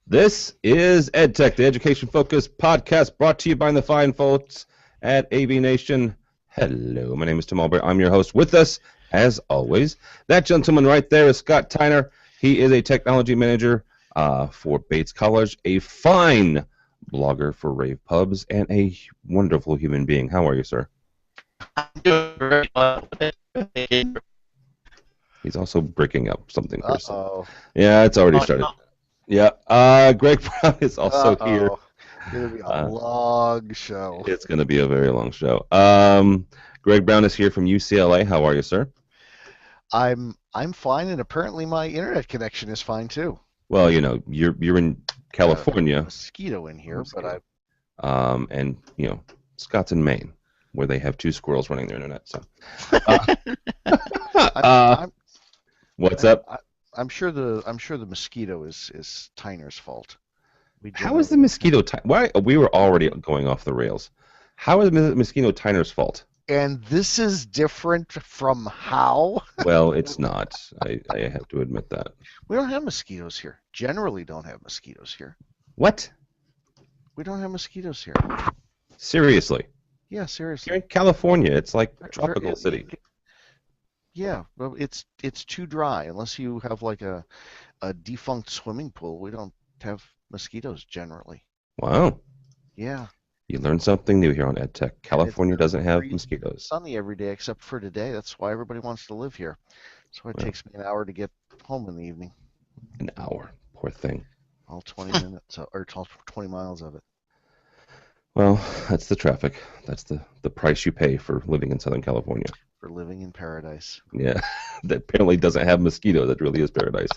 This is EdTech, the education-focused podcast brought to you by the fine folks at AV Nation. Hello, my name is Tim Albert. I'm your host. With us, as always, that gentleman right there is Scott Tyner. He is a technology manager for Bates College, a fine blogger for Rave Pubs, and a wonderful human being. How are you, sir? I'm doing very well. He's also breaking up something. Uh-oh. Yeah, it's already started. No. Yeah, Greg Brown is also here. It's going to be a long show. It's going to be a very long show. Greg Brown is here from UCLA. How are you, sir? I'm fine, and apparently my internet connection is fine too. Well, you know, you're in California. Mosquito in here, Mosquito. but and you know, Scott's in Maine, where they have two squirrels running their internet. So, what's up? I'm sure the mosquito is Tyner's fault. How is the mosquito? Why we were already going off the rails? How is the mosquito Tyner's fault? And this is different from how? Well, it's not. I have to admit that. We don't have mosquitoes here. Generally, don't have mosquitoes here. What? We don't have mosquitoes here. Seriously? Yeah, seriously. You're in California. It's like a tropical city. Yeah, well, it's too dry. Unless you have like a defunct swimming pool, we don't have mosquitoes generally. Wow. Yeah. You learn something new here on EdTech. California doesn't have mosquitoes. Sunny every day except for today. That's why everybody wants to live here. That's why it takes me an hour to get home in the evening. An hour. Poor thing. All 20 minutes or 20 miles of it. Well, that's the traffic. That's the price you pay for living in Southern California. For living in paradise. Yeah, that apparently doesn't have mosquitoes. That really is paradise.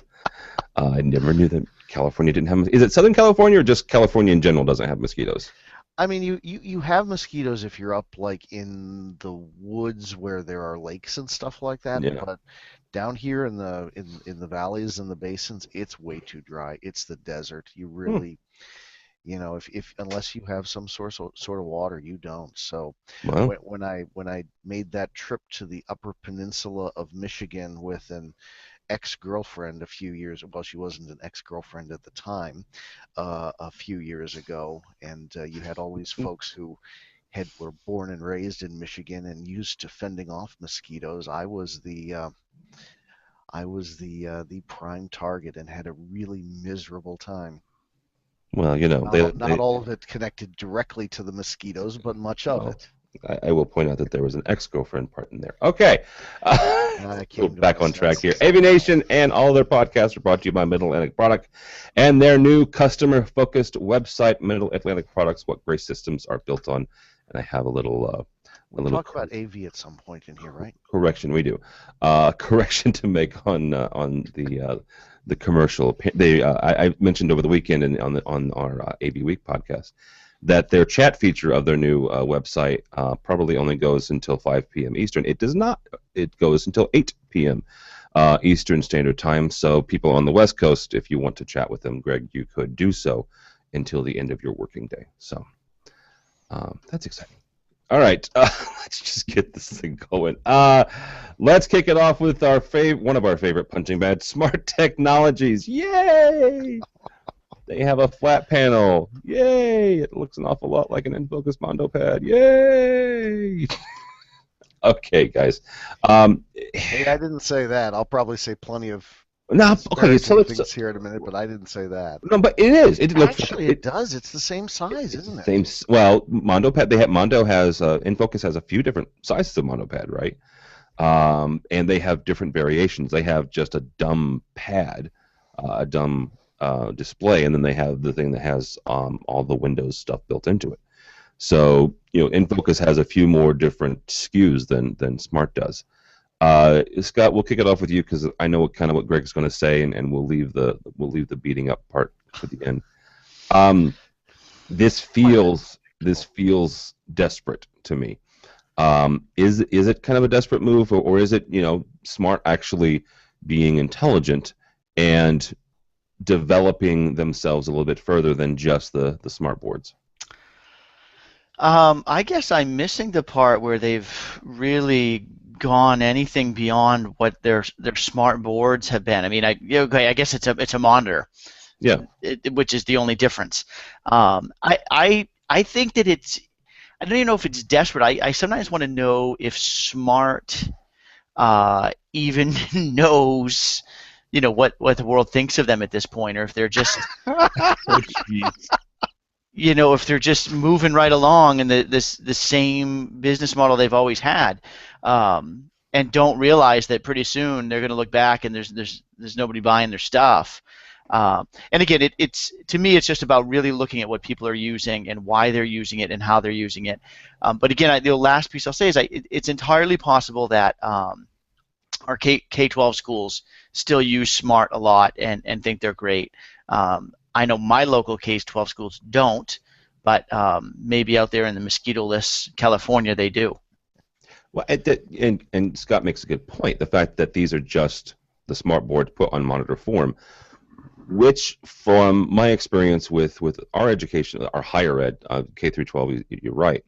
I never knew that California didn't have. Is it Southern California or just California in general doesn't have mosquitoes? I mean, you have mosquitoes if you're up like in the woods where there are lakes and stuff like that. Yeah. But down here in the valleys and the basins, it's way too dry. It's the desert. You really, you know, if unless you have some sort of water, you don't. So Well, when I made that trip to the Upper Peninsula of Michigan with an ex-girlfriend a few years, well, she wasn't an ex-girlfriend at the time, a few years ago, and you had all these folks who were born and raised in Michigan and used to fending off mosquitoes. I was the prime target and had a really miserable time. well, you know, Not all of it connected directly to the mosquitoes, but much of it. I will point out that there was an ex-girlfriend part in there. Okay. We're back on track here. AV Nation and all their podcasts are brought to you by Middle Atlantic Product and their new customer-focused website, Middle Atlantic Products, what great systems are built on. And I have a little... We'll talk about AV at some point in here, right? Correction, we do. Correction to make on the commercial. I mentioned over the weekend on our AV Week podcast that their chat feature of their new website probably only goes until 5 p.m. Eastern. It does not. It goes until 8 p.m. Eastern Standard Time. So people on the West Coast, if you want to chat with them, Greg, you could do so until the end of your working day. So that's exciting. All right, let's just get this thing going. Let's kick it off with one of our favorite punching bags, Smart Technologies. Yay! They have a flat panel. Yay! It looks an awful lot like an in-focus Mondo pad. Yay! Okay, guys. Hey, I didn't say that. I'll probably say plenty of things here in a minute, but I didn't say that. No, but it is. It looks Actually, it does. It's the same size, isn't it? Well, Mondo pad. Mondo has in-focus has a few different sizes of Mondo pad, right? And they have different variations. They have just a dumb pad, a dumb display, and then they have the thing that has all the Windows stuff built into it. So, you know, InFocus has a few more different SKUs than Smart does. Scott, we'll kick it off with you because I know kind of what Greg's going to say, and we'll leave the beating up part to the end. This feels desperate to me. Is it kind of a desperate move, or is it, you know, Smart actually being intelligent and developing themselves a little bit further than just the smart boards? I guess I'm missing the part where they've really gone anything beyond what their smart boards have been. I mean, I guess it's a monitor. Yeah. which is the only difference. I think that I don't even know if it's desperate. I sometimes want to know if Smart even knows, what the world thinks of them at this point, or if they're just, Oh, jeez. if they're just moving right along in the same business model they've always had, and don't realize that pretty soon they're going to look back and there's nobody buying their stuff. And again, it's to me, it's just about really looking at what people are using and why they're using it and how they're using it. But again, the last piece I'll say is it's entirely possible that our K-12 schools still use Smart a lot and think they're great. I know my local K-12 schools don't, but maybe out there in the mosquito-less California they do. Well, and Scott makes a good point. The fact that these are just the smart boards put on monitor form, which from my experience with our education, our higher ed, K through 12, you're right.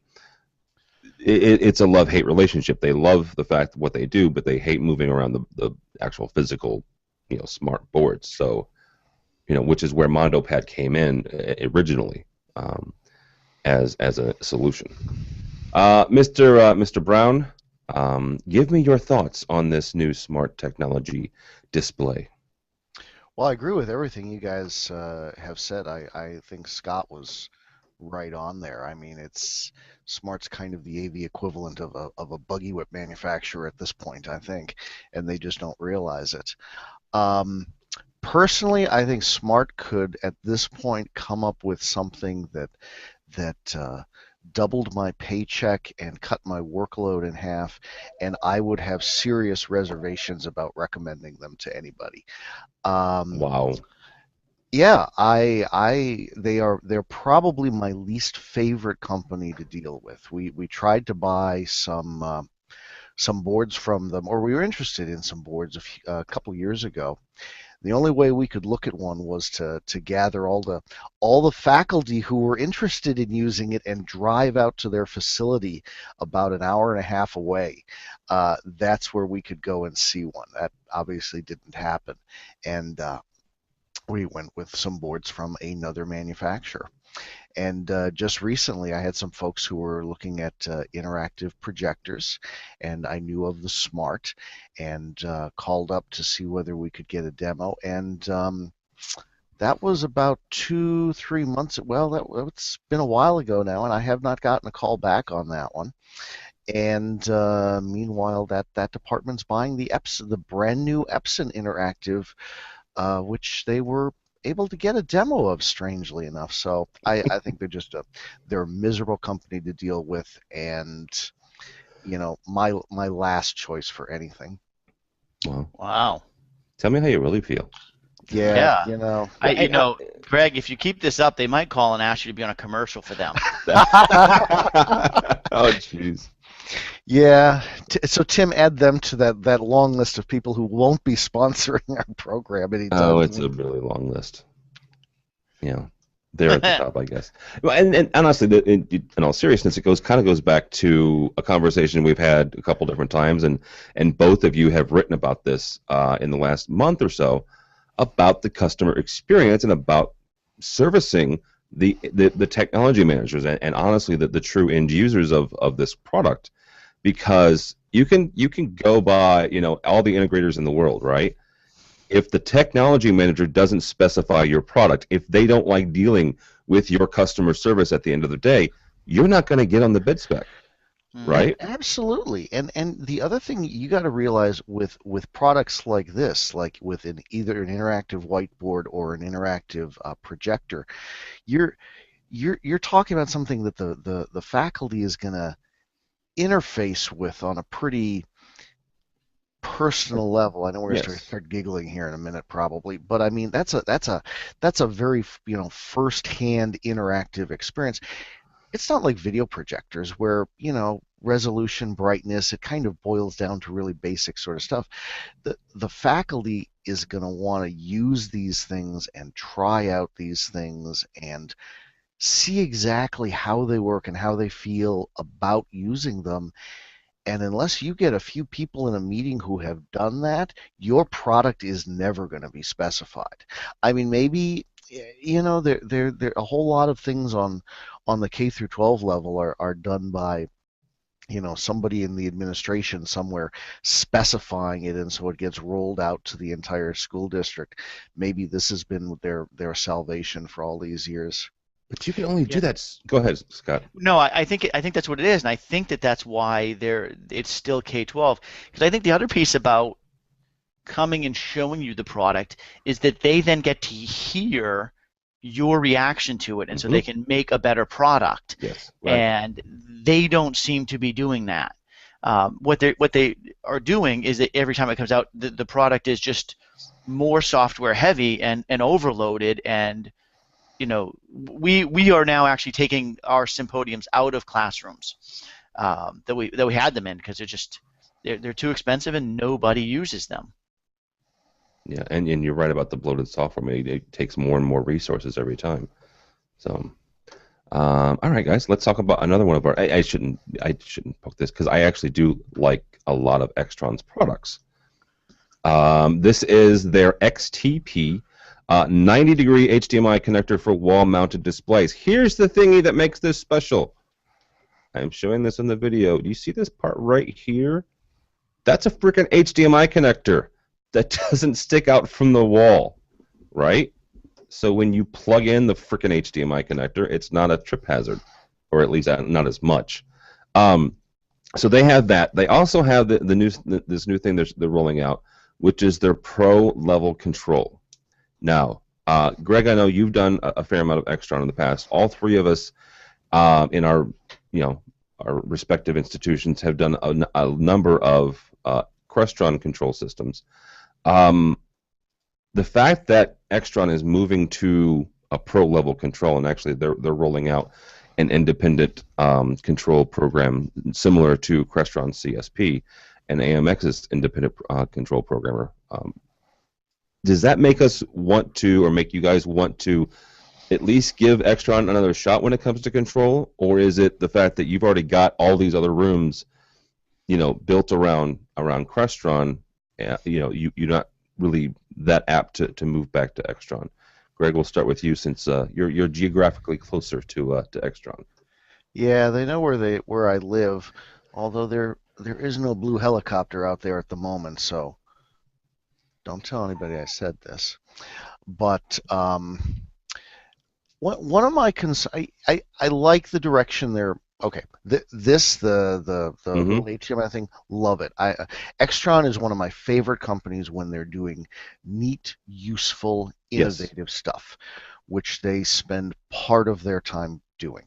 It's a love-hate relationship. They love the fact of what they do, but they hate moving around the actual physical, smart boards. So, which is where MondoPad came in originally, as a solution. Mr. Brown, give me your thoughts on this new smart technology display. Well, I agree with everything you guys have said. I think Scott was right on there. I mean, Smart's kind of the AV equivalent of a buggy whip manufacturer at this point, I think, and they just don't realize it. Personally, I think Smart could at this point come up with something that doubled my paycheck and cut my workload in half, and I would have serious reservations about recommending them to anybody. Wow. Yeah, they're probably my least favorite company to deal with. We tried to buy some boards from them, or we were interested in some boards a couple years ago. The only way we could look at one was to gather all the faculty who were interested in using it and drive out to their facility about an hour and a half away. That's where we could go and see one. That obviously didn't happen, and we went with some boards from another manufacturer. And just recently, I had some folks who were looking at interactive projectors, and I knew of the Smart, and called up to see whether we could get a demo. And that was about 2-3 months. Well, it's been a while ago now, and I have not gotten a call back on that one. And meanwhile, that department's buying the brand new Epson Interactive, which they were able to get a demo of, strangely enough. So I think they're a miserable company to deal with, and my last choice for anything. Wow. Tell me how you really feel. Yeah. Greg, if you keep this up, they might call and ask you to be on a commercial for them. Oh, jeez. Yeah. So Tim, add them to that long list of people who won't be sponsoring our program anytime. Oh, it's a really long list. Yeah, they're at the top, I guess. Well, and honestly, in all seriousness, it kind of goes back to a conversation we've had a couple different times, and both of you have written about this in the last month or so about the customer experience and about servicing the technology managers and honestly the true end users of this product. Because you can go by all the integrators in the world, right? If the technology manager doesn't specify your product, if they don't like dealing with your customer service at the end of the day, you're not going to get on the bid spec, right? Absolutely. And the other thing you got to realize with products like this, like with either an interactive whiteboard or an interactive projector, you're talking about something that the faculty is going to interface with on a pretty personal level. I know we're going to start giggling here in a minute, probably, but I mean that's a very first-hand interactive experience. It's not like video projectors where resolution, brightness, it kind of boils down to really basic sort of stuff. The faculty is going to want to use these things and try out these things and see exactly how they work and how they feel about using them. And unless you get a few people in a meeting who have done that, your product is never going to be specified. I mean, maybe You know, there a whole lot of things on the K through 12 level are done by, you know, somebody in the administration somewhere specifying it, and so it gets rolled out to the entire school district. Maybe this has been their salvation for all these years. But you can only Yeah. do that. Go ahead, Scott. No, I think that's what it is, and I think that's why it's still K-12. Because I think the other piece about coming and showing you the product is that they then get to hear your reaction to it, and so Mm-hmm. they can make a better product. Yes, right. And they don't seem to be doing that. What they are doing is that every time it comes out, the product is just more software heavy and overloaded. And we are now actually taking our symposiums out of classrooms that we had them in, because they're too expensive and nobody uses them. Yeah, and you're right about the bloated software. I mean, it takes more and more resources every time. So, all right, guys, let's talk about another one of our. I shouldn't poke this because I actually do like a lot of Extron's products. This is their XTP 90-degree HDMI connector for wall-mounted displays. Here's the thingy that makes this special. I'm showing this in the video. Do you see this part right here? That's a freaking HDMI connector that doesn't stick out from the wall, right? So when you plug in the freaking HDMI connector, it's not a trip hazard, or at least not as much. So they have that. They also have this new thing they're rolling out, which is their pro level control. Now, Greg, I know you've done a fair amount of Extron in the past. All three of us in our our respective institutions have done a number of Crestron control systems. The fact that Extron is moving to a pro level control, and actually they're rolling out an independent control program similar to Crestron CSP and AMX's independent control programmer. Does that make us want to, or make you guys want to, at least give Extron another shot when it comes to control, or is it the fact that you've already got all these other rooms, built around Crestron? You're not really that apt to move back to Extron. Greg, we'll start with you since you're geographically closer to Extron. Yeah, they know where I live, although there is no blue helicopter out there at the moment, so don't tell anybody I said this. But one of my I like the direction they're. Okay, the little HTML thing, love it. Extron is one of my favorite companies when they're doing neat, useful, innovative stuff, which they spend part of their time doing.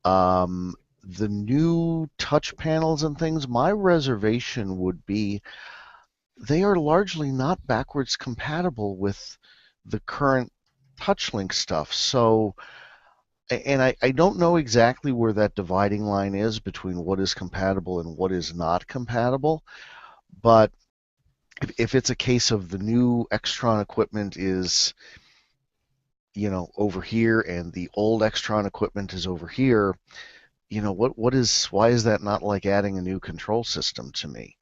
The new touch panels and things, my reservation would be they are largely not backwards compatible with the current TouchLink stuff. So, and I don't know exactly where that dividing line is between what is compatible and what is not compatible, but if it's a case of the new Extron equipment is, over here and the old Extron equipment is over here, why is that not like adding a new control system to me?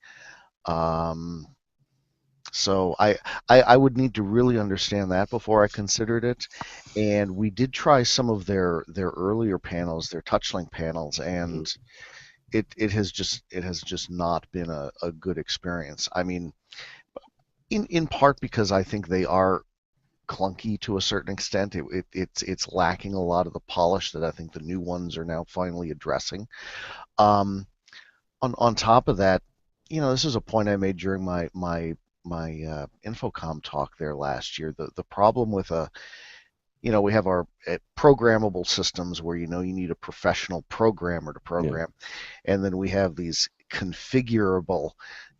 So I would need to really understand that before I considered it. And we did try some of their earlier panels, their TouchLink panels, and it has just not been a good experience. I mean, in part because I think they are clunky to a certain extent. It's lacking a lot of the polish that I think the new ones are now finally addressing. On top of that, this is a point I made during my Infocom talk there last year. The problem with we have our programmable systems where you need a professional programmer to program, and then we have these configurable.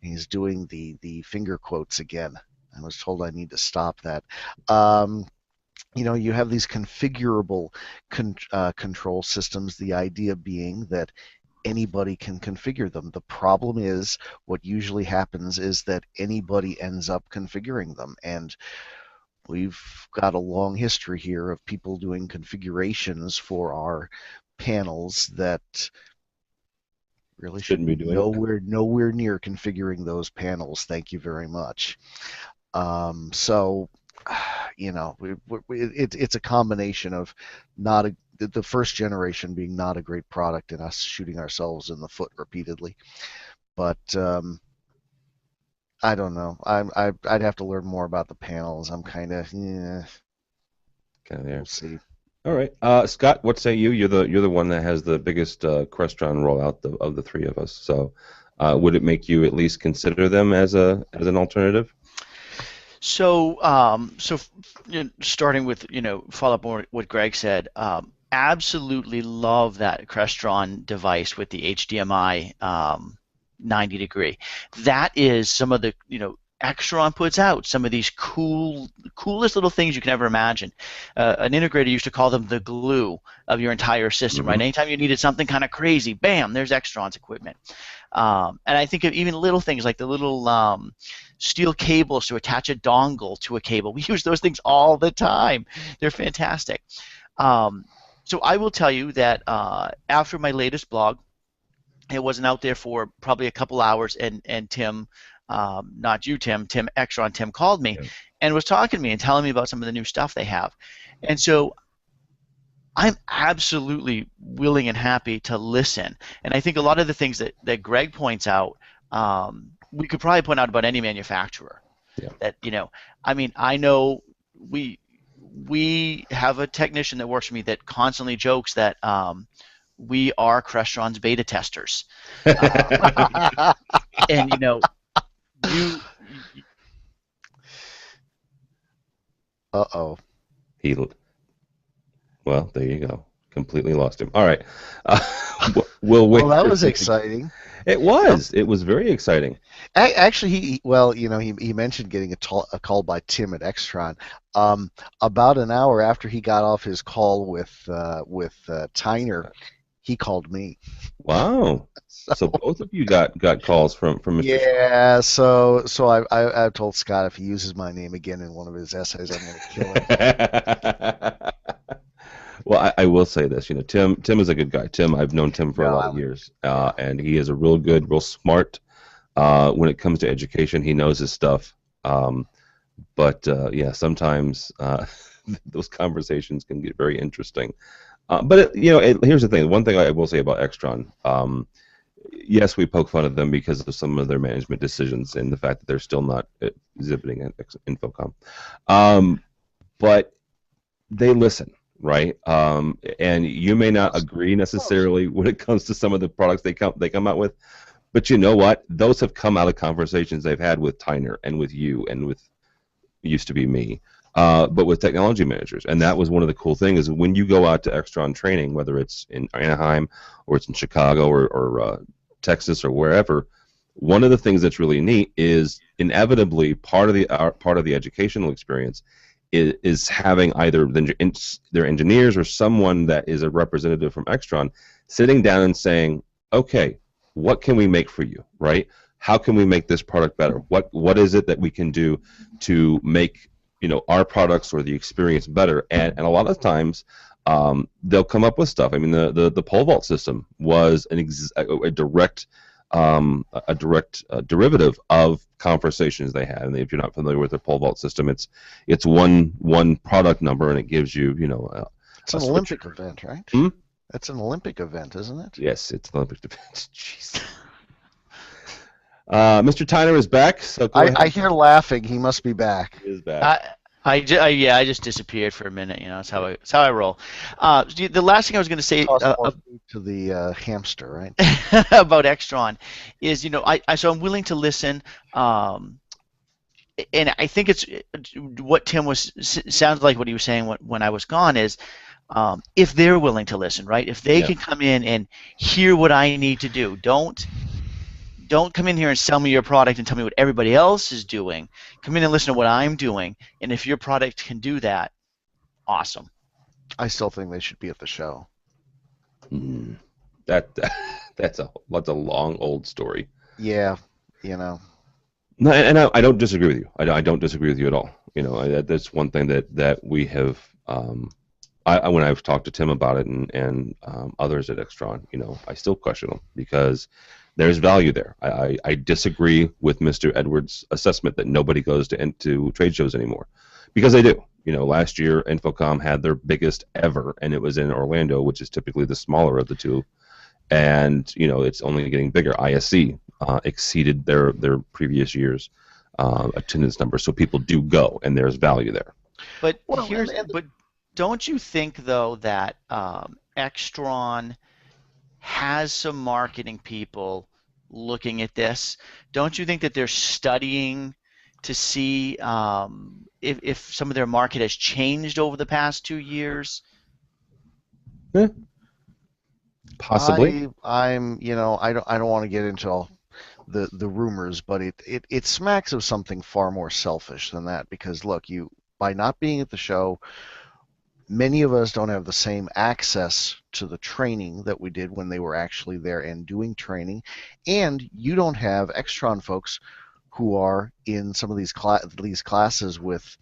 He's doing the finger quotes again. I was told I need to stop that. You have these configurable control systems. The idea being that anybody can configure them. The problem is what usually happens is that anybody ends up configuring them, and we've got a long history here of people doing configurations for our panels that really Shouldn't be doing nowhere near configuring those panels. Thank you very much. So you know, it's a combination of not the first generation being not a great product and us shooting ourselves in the foot repeatedly. But I don't know. I'd have to learn more about the panels. I'm kind of yeah. Kind of there. We'll see. All right, Scott, what say you? You're the one that has the biggest Crestron rollout of the three of us. So, would it make you at least consider them as an alternative? So, starting with follow up on what Greg said. Absolutely love that Crestron device with the HDMI 90 degree. That is some of the Extron puts out some of these coolest little things you can ever imagine. An integrator used to call them the glue of your entire system, right? Anytime you needed something kind of crazy, bam, there's Extron's equipment. And I think of even little things like the little steel cables to attach a dongle to a cable. We use those things all the time. They're fantastic. So I will tell you that after my latest blog, it wasn't out there for probably a couple hours, and Tim, not you, Tim Extron, Tim called me and was talking to me and telling me about some of the new stuff they have. And so I'm absolutely willing and happy to listen. And I think a lot of the things that Greg points out, we could probably point out about any manufacturer. Yeah. That I mean, I know we have a technician that works for me that constantly jokes that we are Crestron's beta testers. And you. Uh-oh. Well, there you go. Completely lost him. All right. We'll wait. Well, that was exciting. It was. It was very exciting. Actually, he mentioned getting a call by Tim at Extron. About an hour after he got off his call with Tyner, he called me. Wow. So both of you got calls from Mr. Yeah. So I told Scott if he uses my name again in one of his essays, I'm going to kill him. Well, I will say this. Tim is a good guy. I've known Tim for a lot of years, and he is a real good, real smart. When it comes to education, he knows his stuff. But yeah, sometimes those conversations can get very interesting. But here's the thing. One thing I will say about Extron. Yes, we poke fun at them because of some of their management decisions and the fact that they're still not exhibiting at Infocom. But they listen. Right, and you may not agree necessarily when it comes to some of the products they come out with, but you know what? Those have come out of conversations they've had with Tyner and with you and with used to be me, but with technology managers. And that was one of the cool things is when you go out to Extron training, whether it's in Anaheim or it's in Chicago or Texas or wherever, one of the things that's really neat is inevitably part of the educational experience is having either their engineers or someone that is a representative from Extron sitting down and saying, okay, what can we make for you, right? How can we make this product better? What is it that we can do to make our products or the experience better? And a lot of times they'll come up with stuff. I mean, the pole vault system was a direct derivative of conversations they had. And if you're not familiar with the pole vault system, it's one product number and it gives you it's an Olympic event, right? That's an Olympic event, isn't it? Yes, it's an Olympic event. Jeez. Mr. Tyner is back. So I hear laughing. He must be back. He is back. I just disappeared for a minute. That's how I roll. The last thing I was going to say to the hamster, right? about Extron is so I'm willing to listen. And I think it's what Tim sounds like what he was saying when I was gone is if they're willing to listen, right? If they can come in and hear what I need to do, don't come in here and sell me your product and tell me what everybody else is doing. Come in and listen to what I'm doing, and if your product can do that, awesome. I still think they should be at the show. That's a long old story. Yeah, No, and I don't disagree with you. I don't disagree with you at all. That's one thing that we have. When I've talked to Tim about it and others at Extron, I still question them because there's value there. I disagree with Mr. Edwards' assessment that nobody goes to trade shows anymore because they do. Last year Infocom had their biggest ever, and it was in Orlando, which is typically the smaller of the two. And it's only getting bigger. ISC exceeded their previous years attendance numbers, so people do go, and there's value there. But Well, but don't you think though that Extron has some marketing people looking at this? Don't you think that they're studying to see if some of their market has changed over the past 2 years? Yeah, possibly. I don't want to get into all the rumors, but it smacks of something far more selfish than that. Because look, by not being at the show, many of us don't have the same access to the training that we did when they were actually there and doing training, and you don't have Extron folks who are in some of these classes with,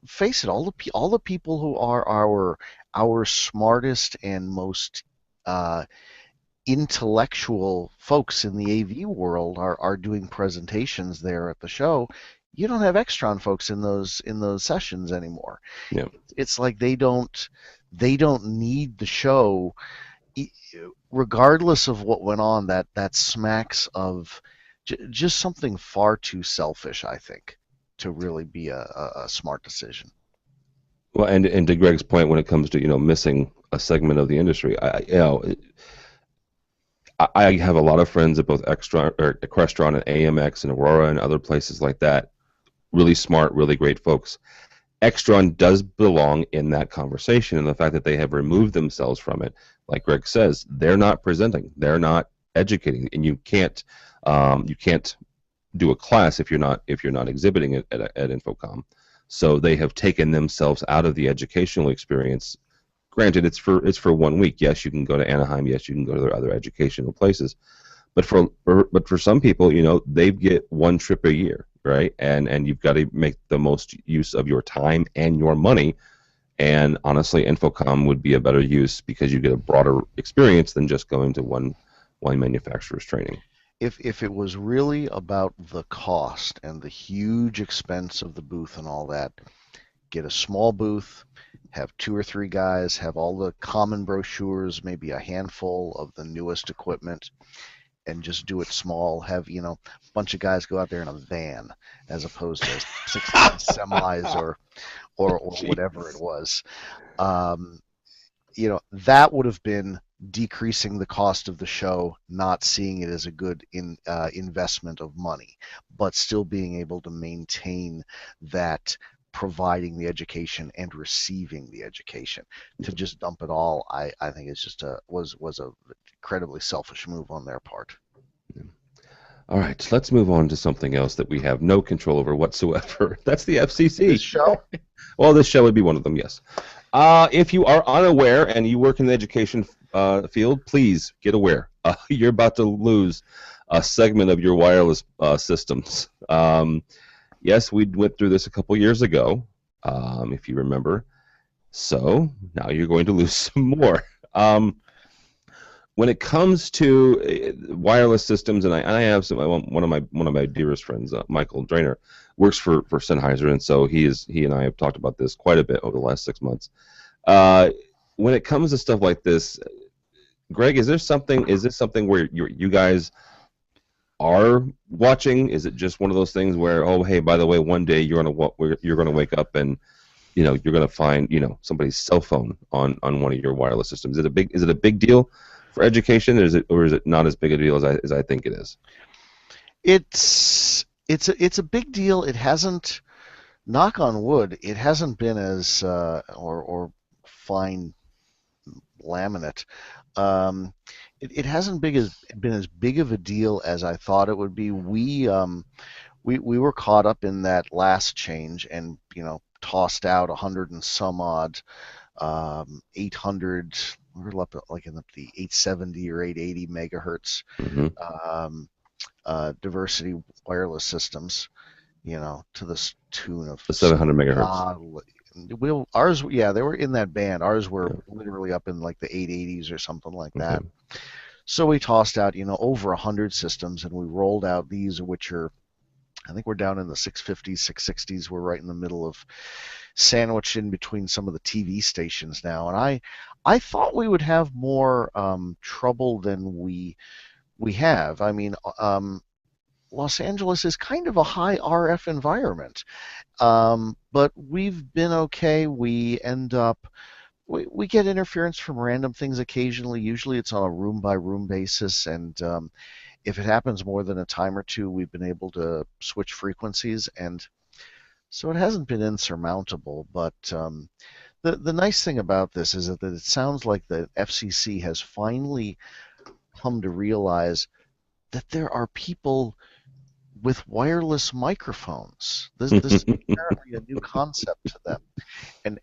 face it, all the people who are our smartest and most intellectual folks in the AV world are doing presentations there at the show. You don't have Extron folks in those sessions anymore. Yeah. It's like they don't need the show, regardless of what went on. That smacks of just something far too selfish, I think, to really be a smart decision. Well, and to Greg's point, when it comes to missing a segment of the industry, I have a lot of friends at both Crestron and AMX and Aurora and other places like that. Really smart, really great folks. Extron does belong in that conversation, and the fact that they have removed themselves from it, like Greg says, they're not presenting, they're not educating, and you can't do a class if you're not exhibiting it at Infocom. So they have taken themselves out of the educational experience. Granted, it's for 1 week. Yes, you can go to Anaheim. Yes, you can go to their other educational places. But for some people, they get one trip a year, right? And you've got to make the most use of your time and your money. And honestly, Infocom would be a better use because you get a broader experience than just going to one manufacturer's training. If it was really about the cost and the huge expense of the booth and all that, get a small booth, have 2 or 3 guys, have all the common brochures, maybe a handful of the newest equipment, and just do it small. Have a bunch of guys go out there in a van as opposed to 16 semis or whatever it was. That would have been decreasing the cost of the show, not seeing it as a good investment of money, but still being able to maintain that providing the education and receiving the education. To just dump it all, I think it's just was a incredibly selfish move on their part. All right, let's move on to something else that we have no control over whatsoever. That's the FCC. This show? Well, this show would be one of them, yes. If you are unaware and you work in the education field, please get aware. You're about to lose a segment of your wireless systems. Yes, we went through this a couple years ago, if you remember. So now you're going to lose some more. When it comes to wireless systems, and I have one of my dearest friends, Michael Drainer, works for Sennheiser, and so he and I have talked about this quite a bit over the last 6 months. When it comes to stuff like this, Greg, is this something where you guys are watching? Is it just one of those things where, oh, hey, by the way, one day you're gonna wake up and you're gonna find somebody's cell phone on one of your wireless systems? Is it a big deal for education, or is it not as big a deal as I think it is? It's a big deal. It hasn't, knock on wood, it hasn't been as or fine laminate. It hasn't been as big of a deal as I thought it would be. We were caught up in that last change and tossed out 100 and some odd 800. We were up like in the 870 or 880 megahertz diversity wireless systems, to the tune of The 700 megahertz. Ours, yeah, they were in that band. Ours were literally up in like the 880s or something like that. Okay. So we tossed out, over 100 systems, and we rolled out these, which are I think we're down in the 650s, 660s. We're right in the middle of sandwiched in between some of the TV stations now, and I thought we would have more trouble than we have. I mean, Los Angeles is kind of a high RF environment, but we've been okay. We get interference from random things occasionally. Usually it's on a room by room basis, and if it happens more than a time or two, we've been able to switch frequencies, and so it hasn't been insurmountable. But the nice thing about this is that it sounds like the FCC has finally come to realize that there are people with wireless microphones. This is apparently a new concept to them,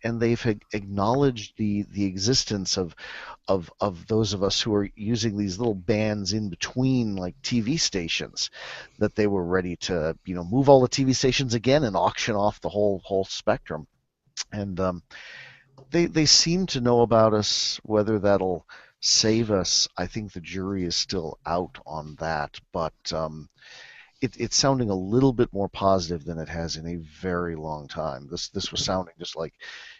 and they've acknowledged the existence of those of us who are using these little bands in between like TV stations, that they were ready to move all the TV stations again and auction off the whole spectrum. And they seem to know about us. Whether that'll save us, I think the jury is still out on that, but it's sounding a little bit more positive than it has in a very long time. This was sounding just like,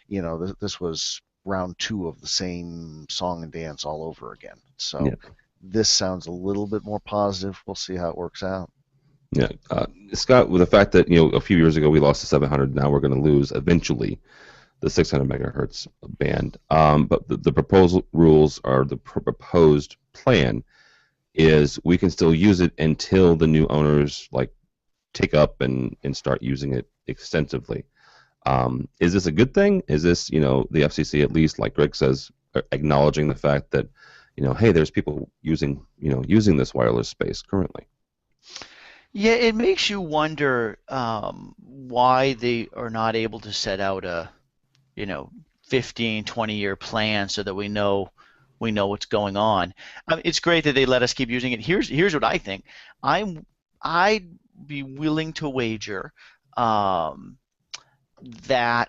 this was round two of the same song and dance all over again. So Yeah. this sounds a little bit more positive. We'll see how it works out. Yeah, Scott, with the fact that a few years ago we lost the 700, now we're going to lose eventually the 600 megahertz band. But the proposal rules are the proposed plan is we can still use it until the new owners take up and start using it extensively. Is this a good thing? Is this the FCC, at least like Greg says, acknowledging the fact that hey, there's people using this wireless space currently? Yeah, it makes you wonder why they are not able to set out a 15, 20-year plan so that we know what's going on. It's great that they let us keep using it. Here's what I think. I'd be willing to wager that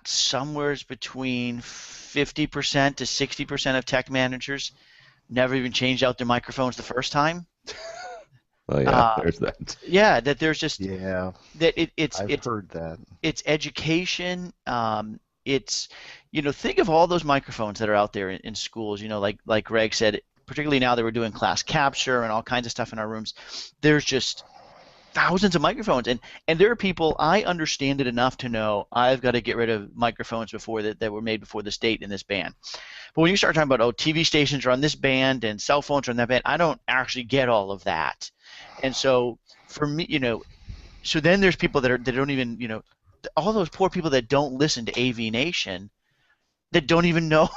somewhere between 50% to 60% of tech managers never even changed out their microphones the first time. Oh yeah, there's that. Yeah, that there's just Yeah, that I've heard that. it's education. It's think of all those microphones that are out there in schools. Like Greg said, particularly now that we're doing class capture and all kinds of stuff in our rooms. There's just thousands of microphones, and there are people. I understand it enough to know I've got to get rid of microphones that were made before this date in this band. But when you start talking about TV stations are on this band and cell phones are on that band, I don't actually get all of that. And so for me, so then there's people that don't even, all those poor people that don't listen to AV Nation, that don't even know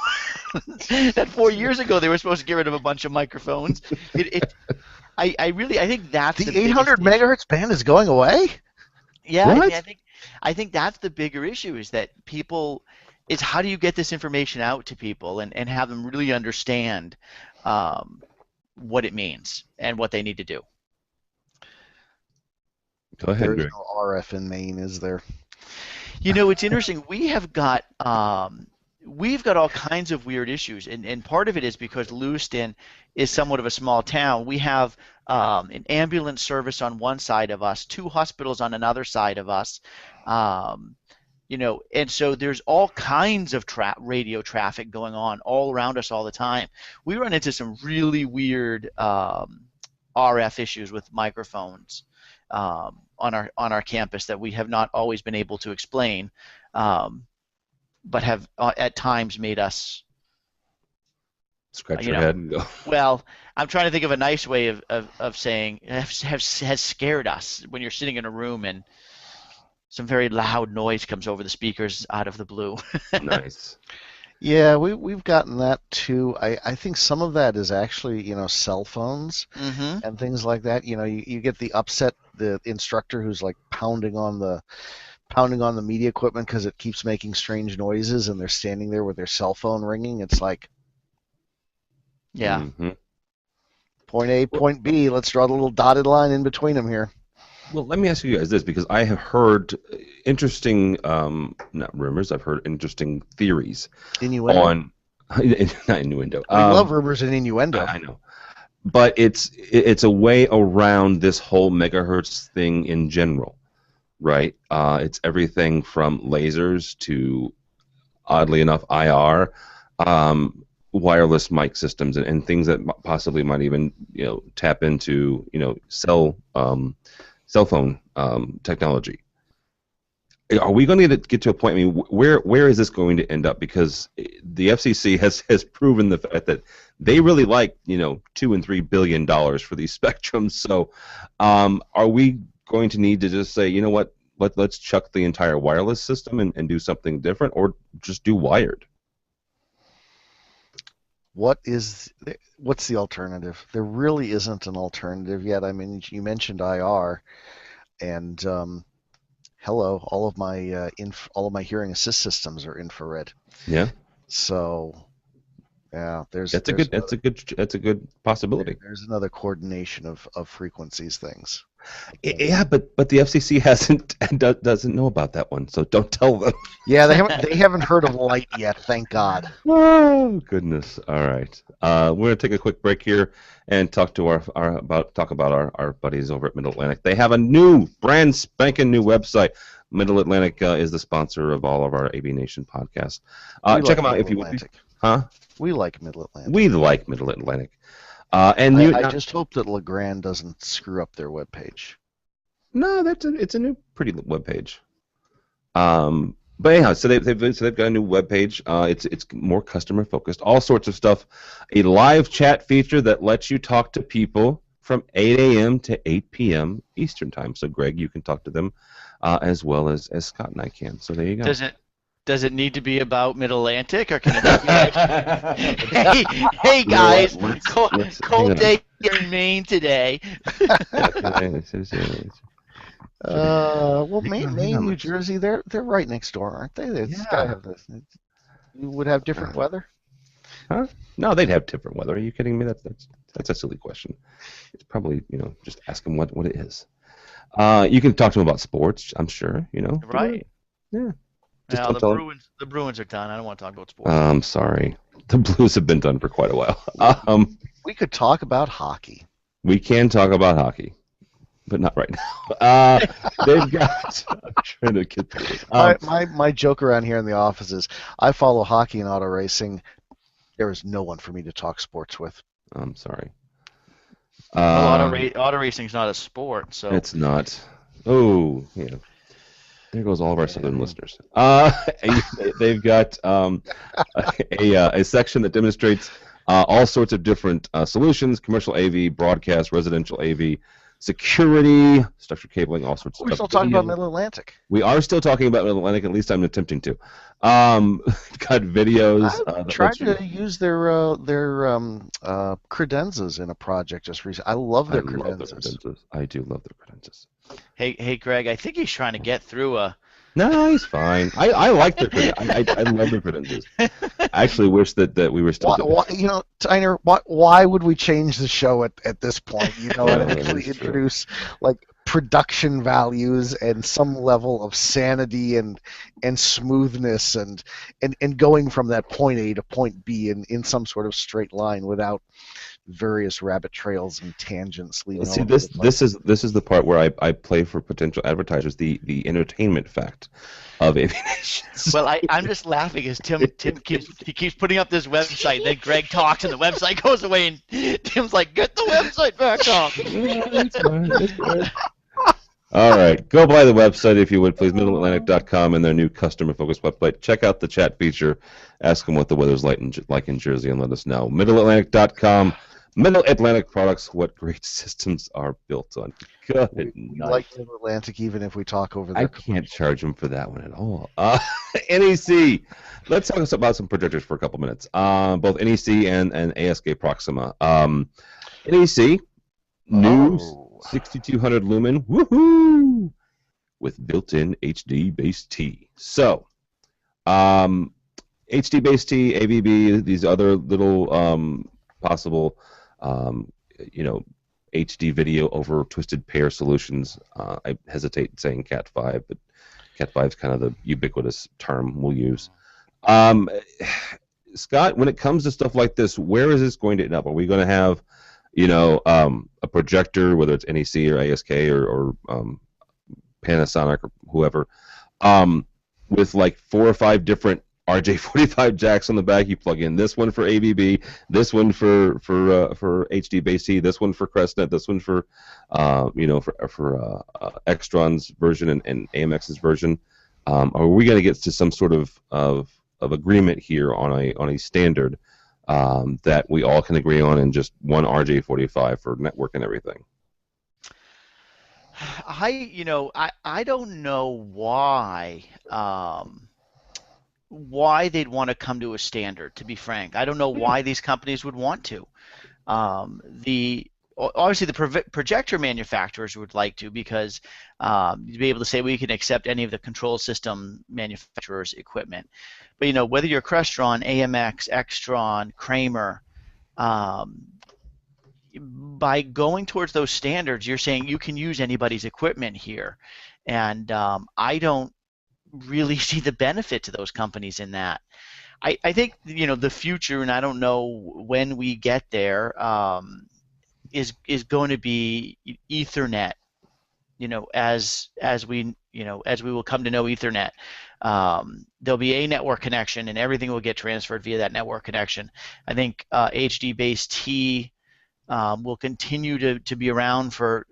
that 4 years ago they were supposed to get rid of a bunch of microphones. I think that's the 800 megahertz band is going away. Yeah, What? I think that's the bigger issue, is that it's how do you get this information out to people and have them really understand what it means and what they need to do. Go ahead, There's Greg. no RF in Maine, is there? It's interesting. We've got all kinds of weird issues, and part of it is because Lewiston is somewhat of a small town. We have an ambulance service on one side of us, two hospitals on another side of us, and so there's all kinds of radio traffic going on all around us all the time. We run into some really weird RF issues with microphones on our campus that we have not always been able to explain, but have at times made us Scratch your head and go. Well, I'm trying to think of a nice way of saying has scared us when you're sitting in a room and some very loud noise comes over the speakers out of the blue. Nice. Yeah, we've gotten that too. I think some of that is actually cell phones Mm-hmm. and things like that. You get the instructor who's like pounding on the media equipment because it keeps making strange noises, and they're standing there with their cell phone ringing. It's like, Yeah. Mm-hmm. point A, point B. Let's draw the little dotted line in between them here. Well, let me ask you guys this, because I have heard interesting, not rumors, I've heard interesting theories Innuendo. on, not innuendo. We love rumors and innuendo. I know. But it's a way around this whole megahertz thing in general. right? It's everything from lasers to, oddly enough, IR, wireless mic systems, and things that possibly might even tap into cell phone technology. Are we going to get to a point? I mean, where is this going to end up? Because the FCC has proven the fact that they really like $2 and $3 billion for these spectrums. So, are we going to need to just say, you know what, let's chuck the entire wireless system and do something different, or just do wired? What's the alternative? There really isn't an alternative yet. I mean, you mentioned IR, and hello, all of my hearing assist systems are infrared. Yeah. So, yeah, that's a good possibility. There's another coordination of frequencies things. Yeah, but the FCC doesn't know about that one, so don't tell them. Yeah, they haven't heard of light yet, thank God. Oh goodness! All right, we're gonna take a quick break here and talk about our buddies over at Middle Atlantic. They have a brand spanking new website. Middle Atlantic is the sponsor of all of our AV Nation podcasts. Check them out if you want. Huh? We like Middle Atlantic. We like Middle Atlantic. I just hope that LeGrand doesn't screw up their webpage. No, it's a new pretty webpage. But anyhow, so they've got a new webpage. It's more customer focused. All sorts of stuff. A live chat feature that lets you talk to people from 8 a.m. to 8 p.m. Eastern time. So Greg, you can talk to them as well as Scott and I can. So there you go. Does it need to be about Mid-Atlantic, or can it be hey guys, cold day here in Maine today. Well, Maine, New Jersey, they're right next door, aren't they? Gotta have this. You would have different weather? Huh? No, they'd have different weather. Are you kidding me? That's a silly question. It's probably just ask them what it is. You can talk to them about sports, I'm sure. Right. Yeah. Now the Bruins are done. I don't want to talk about sports. I'm sorry. The Blues have been done for quite a while. We could talk about hockey. We can talk about hockey, but not right now. They've got. I'm trying to get this. My joke around here in the office is I follow hockey and auto racing. There is no one for me to talk sports with. I'm sorry. Auto racing's not a sport, so it's not. Oh, yeah. There goes all of our southern listeners. They've got a section that demonstrates all sorts of different solutions: commercial AV, broadcast, residential AV, security, structured cabling, all sorts of stuff. We're still talking about Middle Atlantic. We are still talking about Middle Atlantic. At least I'm attempting to. Got videos. I've tried to use their credenzas in a project just recently. I love their credenzas. I do love their credenzas. Hey, Greg, I think he's trying to get through a. No, he's fine. I like their credenzas. I love their credenzas. I actually wish that we were still. Tyner, why would we change the show at this point? And actually introduce production values and some level of sanity and smoothness and going from that point A to point B in some sort of straight line without various rabbit trails and tangents leading. See, this is the part where I play for potential advertisers the entertainment fact of aviation. Well, I'm just laughing as Tim keeps putting up this website. Then Greg talks and the website goes away, and Tim's like, "Get the website back up." That's fine. That's fine. All right, go by the website if you would, please, middleatlantic.com and their new customer-focused website. Check out the chat feature. Ask them what the weather's like in Jersey and let us know. Middleatlantic.com. Middle Atlantic Products, what great systems are built on. Good night. Like Middle Atlantic, even if we talk over there. I can't charge them for that one at all. NEC. Let's talk about some projectors for a couple minutes. Both NEC and ASK Proxima. NEC, new 6200 lumen, woohoo, with built-in HD base T. So, HD base T, AVB, these other little possible HD video over twisted pair solutions. I hesitate saying Cat 5, but Cat 5 is kind of the ubiquitous term we'll use. Scott, when it comes to stuff like this, where is this going to end up? Are we going to have, a projector, whether it's NEC or ASK or Panasonic or whoever, with like 4 or 5 different RJ45 jacks on the back. You plug in this one for ABB, this one for HD-Base-T, this one for Crestnet, this one for Extron's version and AMX's version. Are we going to get to some sort of agreement here on a standard that we all can agree on, and just one RJ45 for network and everything? I don't know why they'd want to come to a standard, to be frank. I don't know why these companies would want to. Obviously the projector manufacturers would like to, because you'd be able to say we can accept any of the control system manufacturers' equipment. But whether you're Crestron, AMX, Extron, Kramer, by going towards those standards, you're saying you can use anybody's equipment here, and I don't really see the benefit to those companies in that. I think the future, and I don't know when we get there, is going to be Ethernet. As we will come to know Ethernet, there'll be a network connection, and everything will get transferred via that network connection. I think HD-Base-T will continue to be around for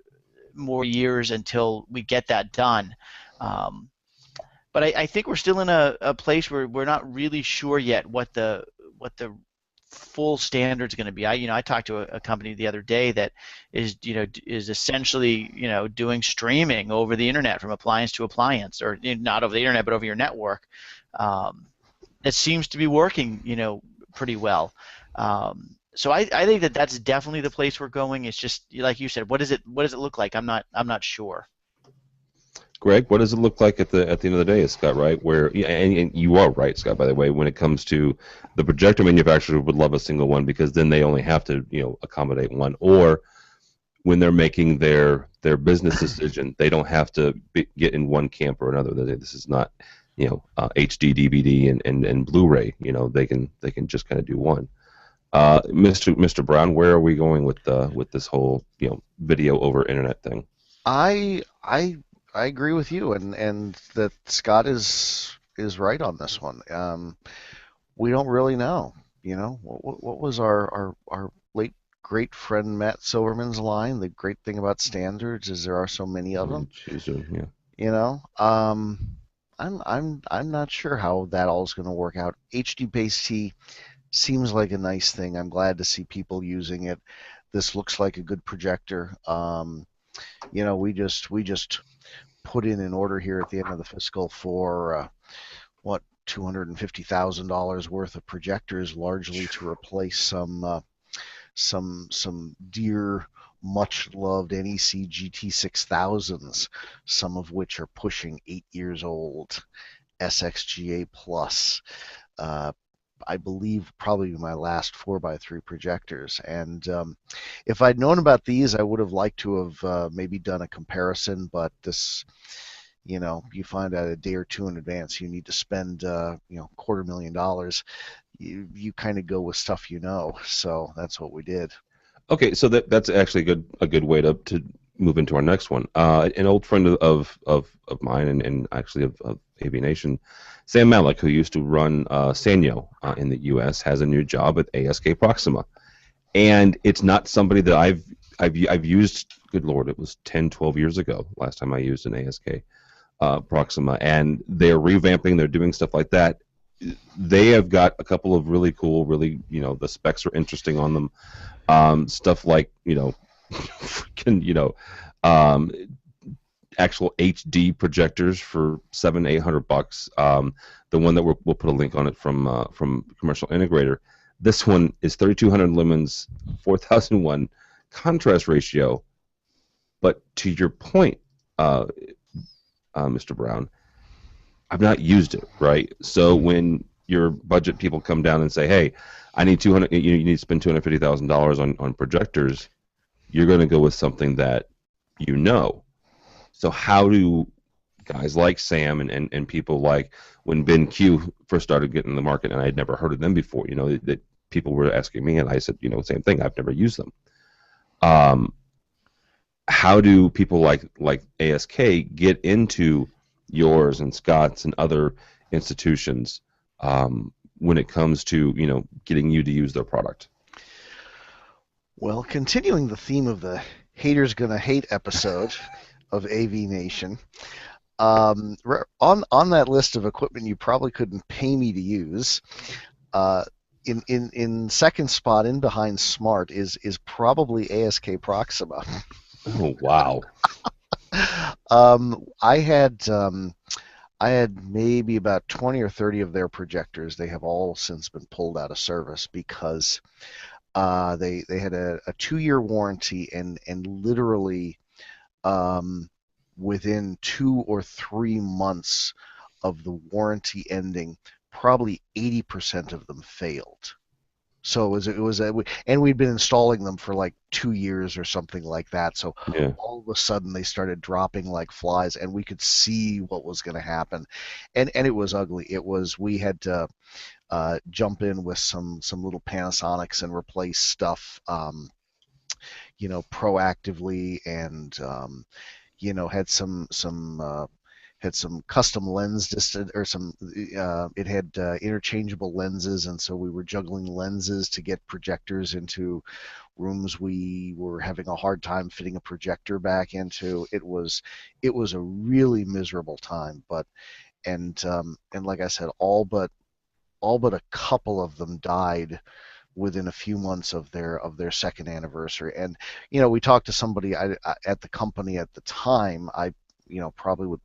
more years until we get that done. But I think we're still in a place where we're not really sure yet what the full standard's going to be. I talked to a company the other day that is essentially doing streaming over the internet from appliance to appliance, or not over the internet but over your network. It seems to be working pretty well. So I think that's definitely the place we're going. It's just like you said, what does it look like? I'm not sure. Greg, what does it look like at the end of the day? Is Scott right? And you are right, Scott, by the way, when it comes to the projector manufacturer would love a single one, because then they only have to accommodate one. Or when they're making their business decision, they don't have to get in one camp or another. This is not HD, DVD, and Blu-ray. They can just kind of do one. Mr. Brown, where are we going with this whole video over internet thing? I agree with you, and that Scott is right on this one. We don't really know. What was our late great friend Matt Silverman's line? The great thing about standards is there are so many of them. Yeah. I'm not sure how that all is going to work out. HD-Base-T seems like a nice thing. I'm glad to see people using it. This looks like a good projector. We just put in an order here at the end of the fiscal for $250,000 worth of projectors, largely to replace some dear, much loved NEC GT6000s, some of which are pushing 8 years old, SXGA plus. I believe probably my last 4x3 projectors. And if I'd known about these, I would have liked to have maybe done a comparison, but this, you find out a day or two in advance you need to spend $250,000. You kind of go with stuff so that's what we did. Okay, so that's actually a good way to move into our next one. An old friend of mine and actually of AV Nation, Sam Malik, who used to run Sanyo in the U.S., has a new job at ASK Proxima, and it's not somebody that I've used. Good Lord, it was 10, 12 years ago last time I used an ASK Proxima, and they're revamping. They're doing stuff like that. They have got a couple of really cool, the specs are interesting on them. Stuff like actual HD projectors for $700-800. The one that we'll put a link on it from Commercial Integrator. This one is 3200 lumens, 4001 contrast ratio. But to your point, Mr. Brown, I've not used it, right? So when your budget people come down and say, "Hey, I need you need to spend $250,000 on projectors," you're going to go with something that you know. So how do guys like Sam and people like when BenQ first started getting in the market, and I had never heard of them before, that people were asking me, and I said, same thing, I've never used them. how do people like ASK get into yours and Scott's and other institutions when it comes to getting you to use their product? Well, continuing the theme of the haters gonna hate episode of AV Nation, on that list of equipment you probably couldn't pay me to use, in second spot in behind Smart is probably ASK Proxima. Oh, wow. I had maybe about 20 or 30 of their projectors. They have all since been pulled out of service because they had a 2-year warranty, and literally within 2 or 3 months of the warranty ending, probably 80% of them failed. So and we'd been installing them for like 2 years or something like that. So Yeah. all of a sudden they started dropping like flies, and we could see what was going to happen, and it was ugly. We had to jump in with some little Panasonics and replace stuff, proactively, and had some custom lens or some it had interchangeable lenses, and so we were juggling lenses to get projectors into rooms we were having a hard time fitting a projector back into. It was a really miserable time, and like I said, all but a couple of them died within a few months of their second anniversary. And we talked to somebody at the company at the time. I probably would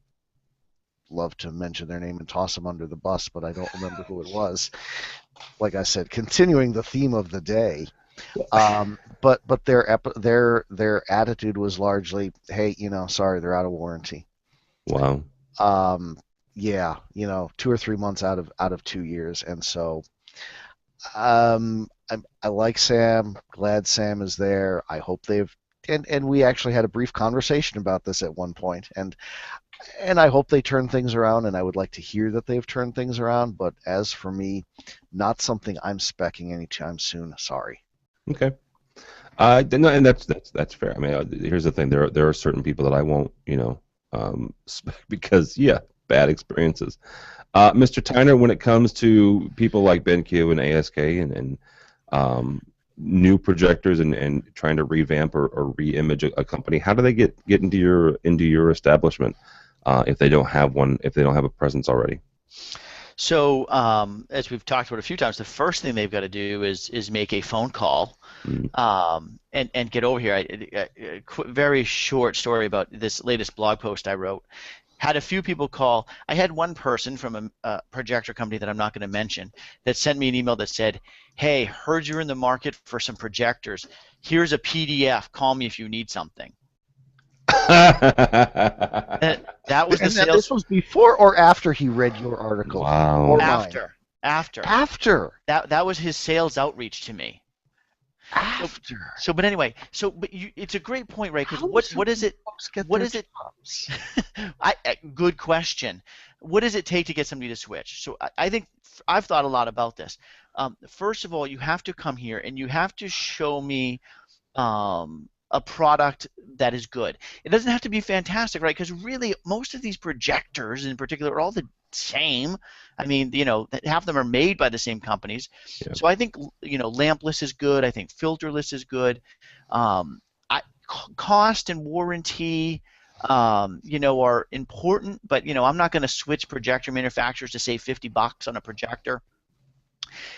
love to mention their name and toss them under the bus, but I don't remember who it was. Like I said, continuing the theme of the day, but their attitude was largely, hey, sorry, they're out of warranty. Wow. Yeah, 2 or 3 months out of 2 years, and so I like Sam. Glad Sam is there. I hope they've and we actually had a brief conversation about this at one point, and I hope they turn things around, and I would like to hear that they've turned things around. But as for me, not something I'm specking anytime soon. Sorry. Okay. No, and that's fair. I mean, here's the thing: there are certain people that I won't, spec because bad experiences. Mr. Tyner, when it comes to people like BenQ and ASK and new projectors and trying to revamp or re-image a company, how do they get into your establishment if they don't have one, if they don't have a presence already? So, as we've talked about a few times, the first thing they've got to do is make a phone call, and get over here. A very short story about this latest blog post I wrote. Had a few people call. I had one person from a projector company that I'm not going to mention that sent me an email that said, "Hey, heard you're in the market for some projectors. Here's a PDF. Call me if you need something." That was the sales. This was before or after he read your article? Wow. Or After. That was his sales outreach to me. After. But anyway, it's a great point, right? Because what is it? Good question. What does it take to get somebody to switch? So I think I've thought a lot about this. First of all, you have to come here and you have to show me a product that is good. It doesn't have to be fantastic, right? Because really, most of these projectors, in particular, are all the same. I mean, half of them are made by the same companies. Yeah. So I think, lampless is good. I think filterless is good. Cost and warranty, are important, but I'm not going to switch projector manufacturers to save $50 on a projector.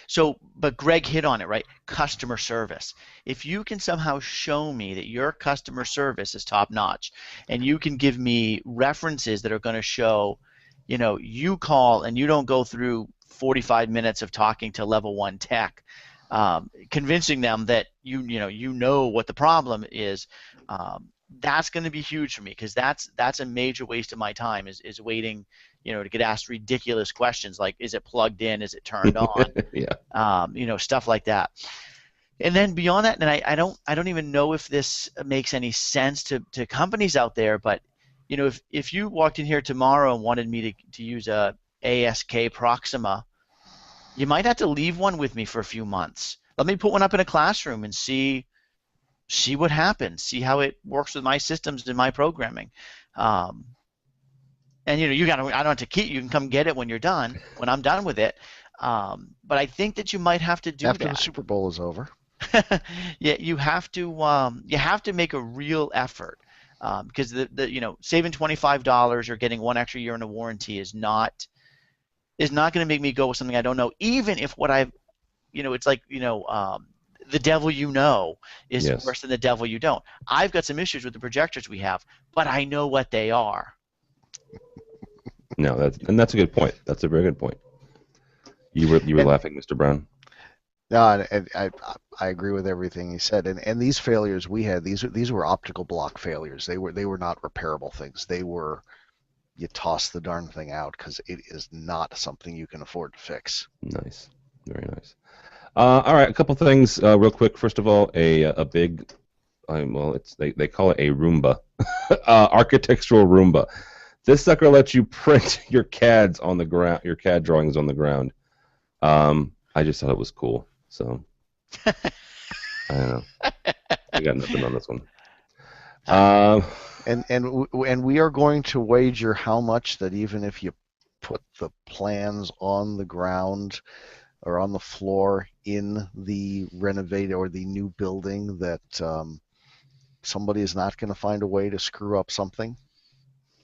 So, but Greg hit on it, right? Customer service. If you can somehow show me that your customer service is top notch, and you can give me references that are going to show, you call and you don't go through 45 minutes of talking to level 1 tech, convincing them that you know what the problem is, that's going to be huge for me, because that's a major waste of my time is waiting, to get asked ridiculous questions like, is it plugged in, is it turned on, stuff like that. And then beyond that, and I don't even know if this makes any sense to companies out there, but if you walked in here tomorrow and wanted me to use a ASK Proxima, you might have to leave one with me for a few months. Let me put one up in a classroom and see see what happens, see how it works with my systems and my programming. Um, and you got to, I don't have to keep, you can come get it when you're done, when I'm done with it. But I think that you might have to do After the that. Super Bowl is over. Yeah, you have to make a real effort, because saving $25 or getting one extra year in a warranty is not going to make me go with something I don't know, even if what I've, it's like, the devil is Yes. worse than the devil you don't. I've got some issues with the projectors we have, but I know what they are. No, that's a good point. That's a very good point. You were And laughing, Mr. Brown. no, and I agree with everything he said. And these failures we had, these were optical block failures. They were not repairable things. They were, you toss the darn thing out because it is not something you can afford to fix. Nice, very nice. All right, a couple things real quick. First of all, a big, well, they call it a Roomba, architectural Roomba. This sucker lets you print your CADs on the ground, your CAD drawings on the ground. I just thought it was cool, so I don't know. I got nothing on this one. And we are going to wager how much that even if you put the plans on the ground or on the floor in the renovated or the new building, that somebody is not going to find a way to screw up something.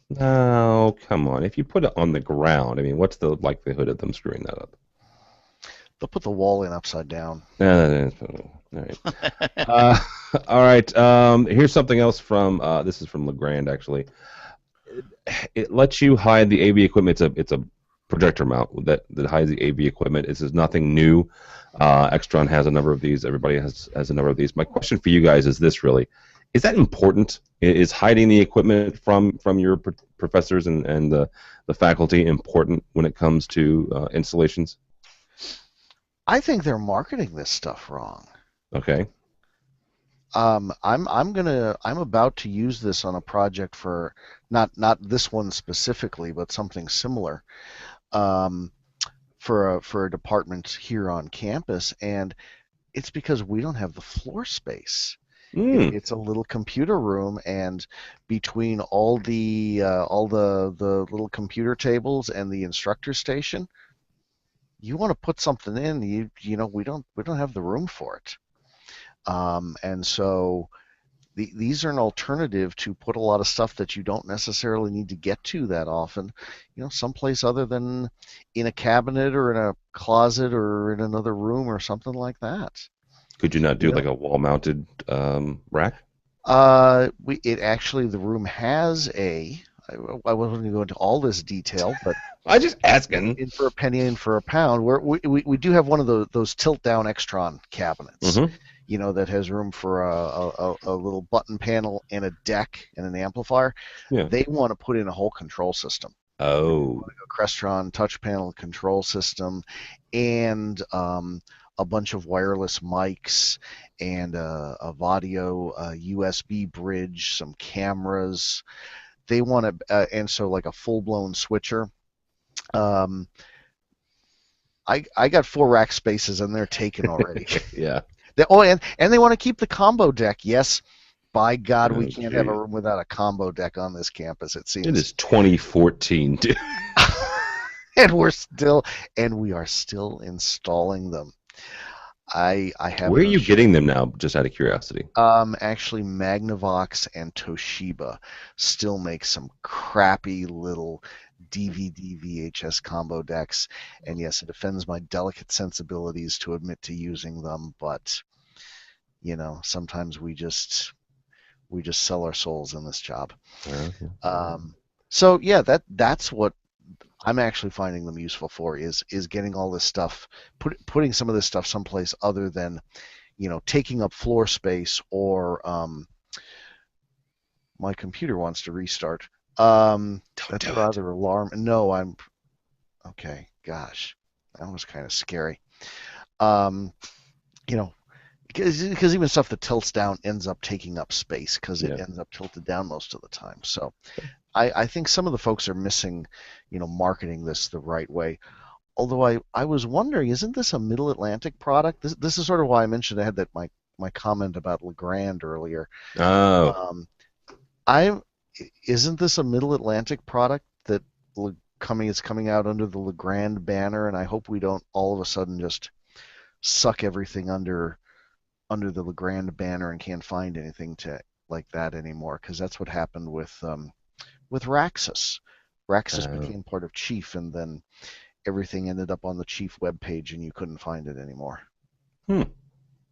No, come on. If you put it on the ground, I mean, what's the likelihood of them screwing that up? They'll put the wall in upside down. All right. All right. Here's something else from this is from Legrand actually. It lets you hide the AV equipment. It's a projector mount that hides the AV equipment. This is nothing new. Extron has a number of these. Everybody has a number of these. My question for you guys is this: really, is that important? Is hiding the equipment from your professors and the faculty important when it comes to installations? I think they're marketing this stuff wrong. Okay. I'm about to use this on a project for not this one specifically, but something similar, for a department here on campus, and it's because we don't have the floor space. It's a little computer room, and between all the little computer tables and the instructor station, you want to put something in, we don't have the room for it. And so these are an alternative to put a lot of stuff that you don't necessarily need to get to that often, someplace other than in a cabinet or in a closet or in another room or something like that. Could you not do like a wall-mounted rack? The room has I wasn't going to go into all this detail, but I just asking. In for a penny, in for a pound. We do have one of those tilt-down Extron cabinets, that has room for a little button panel and a deck and an amplifier. Yeah. They want to put in a whole control system. Oh. A Crestron touch panel control system, and a bunch of wireless mics and a Vadio USB bridge, some cameras. They want to, and so like a full-blown switcher. I got 4 rack spaces and they're taken already. Yeah. And they want to keep the combo deck. Yes, by God, we can't have a room without a combo deck on this campus. It seems. It is 2014, dude. And we are still installing them. I have. Where are you getting them now? Just out of curiosity. Actually, Magnavox and Toshiba still make some crappy little DVD VHS combo decks, and yes, it offends my delicate sensibilities to admit to using them, but sometimes we just sell our souls in this job. So yeah, that's what I'm actually finding them useful for, is getting all this stuff, putting some of this stuff someplace other than, taking up floor space, or my computer wants to restart. That's rather alarming. No, I'm okay. Gosh, that was kind of scary. Because even stuff that tilts down ends up taking up space because it ends up tilted down most of the time. So I think some of the folks are missing, marketing this the right way. Although I was wondering, isn't this a Middle Atlantic product? This is sort of why I mentioned I had my my comment about Legrand earlier. Oh, Um, I isn't this a Middle Atlantic product that is coming out under the Legrand banner, and I hope we don't all of a sudden just suck everything under the Legrand banner and can't find anything to like that anymore, because that's what happened with Raxus. Raxus uh, became part of Chief, and then everything ended up on the Chief webpage, and you couldn't find it anymore. hmm.